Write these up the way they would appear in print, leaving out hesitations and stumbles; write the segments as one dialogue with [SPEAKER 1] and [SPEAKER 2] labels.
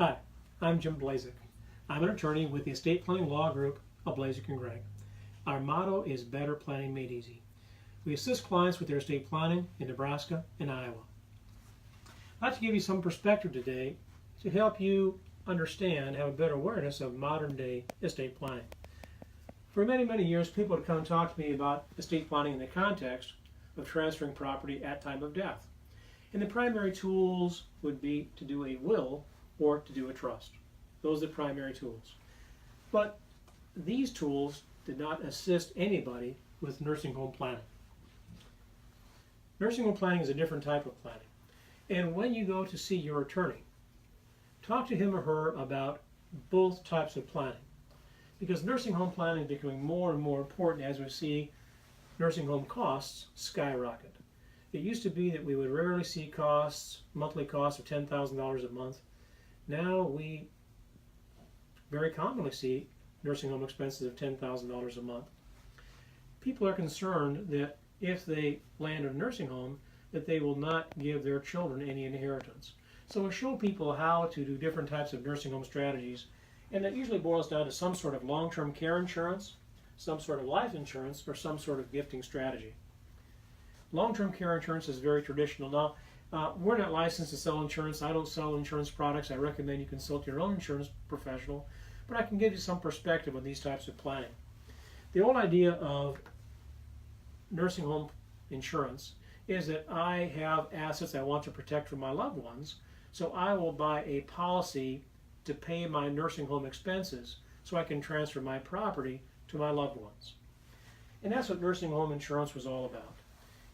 [SPEAKER 1] Hi, I'm Jim Blazek. I'm an attorney with the Estate Planning Law Group of Blazek & Gregg. Our motto is Better Planning Made Easy. We assist clients with their estate planning in Nebraska and Iowa. I'd like to give you some perspective today to help you understand, have a better awareness of modern day estate planning. For many, many years, people would come and talk to me about estate planning in the context of transferring property at time of death. And the primary tools would be to do a will or to do a trust. Those are the primary tools. But these tools did not assist anybody with nursing home planning. Nursing home planning is a different type of planning. And when you go to see your attorney, talk to him or her about both types of planning. Because nursing home planning is becoming more and more important as we see nursing home costs skyrocket. It used to be that we would rarely see costs, monthly costs of $10,000 a month. Now we very commonly see nursing home expenses of $10,000 a month. People are concerned that if they land in a nursing home, that they will not give their children any inheritance. So we show people how to do different types of nursing home strategies, and that usually boils down to some sort of long-term care insurance, some sort of life insurance, or some sort of gifting strategy. Long-term care insurance is very traditional. Now, we're not licensed to sell insurance. I don't sell insurance products. I recommend you consult your own insurance professional, but I can give you some perspective on these types of planning. The old idea of nursing home insurance is that I have assets I want to protect from my loved ones, so I will buy a policy to pay my nursing home expenses so I can transfer my property to my loved ones. And that's what nursing home insurance was all about,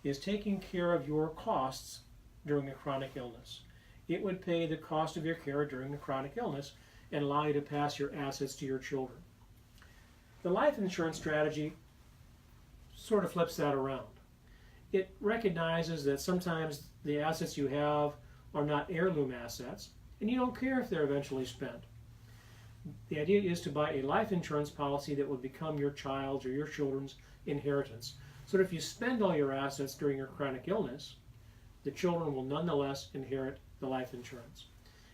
[SPEAKER 1] is taking care of your costs during a chronic illness. It would pay the cost of your care during the chronic illness and allow you to pass your assets to your children. The life insurance strategy sort of flips that around. It recognizes that sometimes the assets you have are not heirloom assets, and you don't care if they're eventually spent. The idea is to buy a life insurance policy that will become your child's or your children's inheritance. So that if you spend all your assets during your chronic illness, the children will nonetheless inherit the life insurance.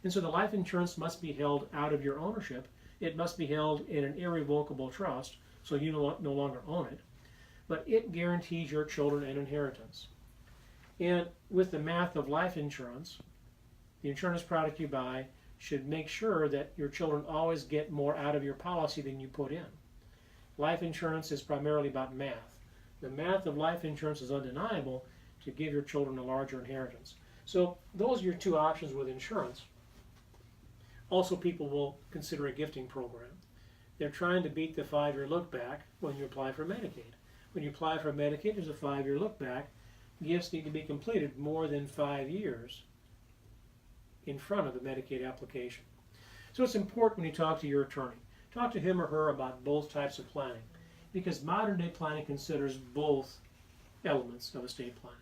[SPEAKER 1] And so the life insurance must be held out of your ownership. It must be held in an irrevocable trust, so you no longer own it. But it guarantees your children an inheritance. And with the math of life insurance, the insurance product you buy should make sure that your children always get more out of your policy than you put in. Life insurance is primarily about math. The math of life insurance is undeniable to give your children a larger inheritance. So those are your two options with insurance. Also, people will consider a gifting program. They're trying to beat the 5-year look back when you apply for Medicaid. When you apply for Medicaid, there's a 5-year look back. Gifts need to be completed more than 5 years in front of the Medicaid application. So it's important when you talk to your attorney. Talk to him or her about both types of planning, because modern day planning considers both elements of estate planning.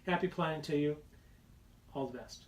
[SPEAKER 1] Happy planning to you. All the best.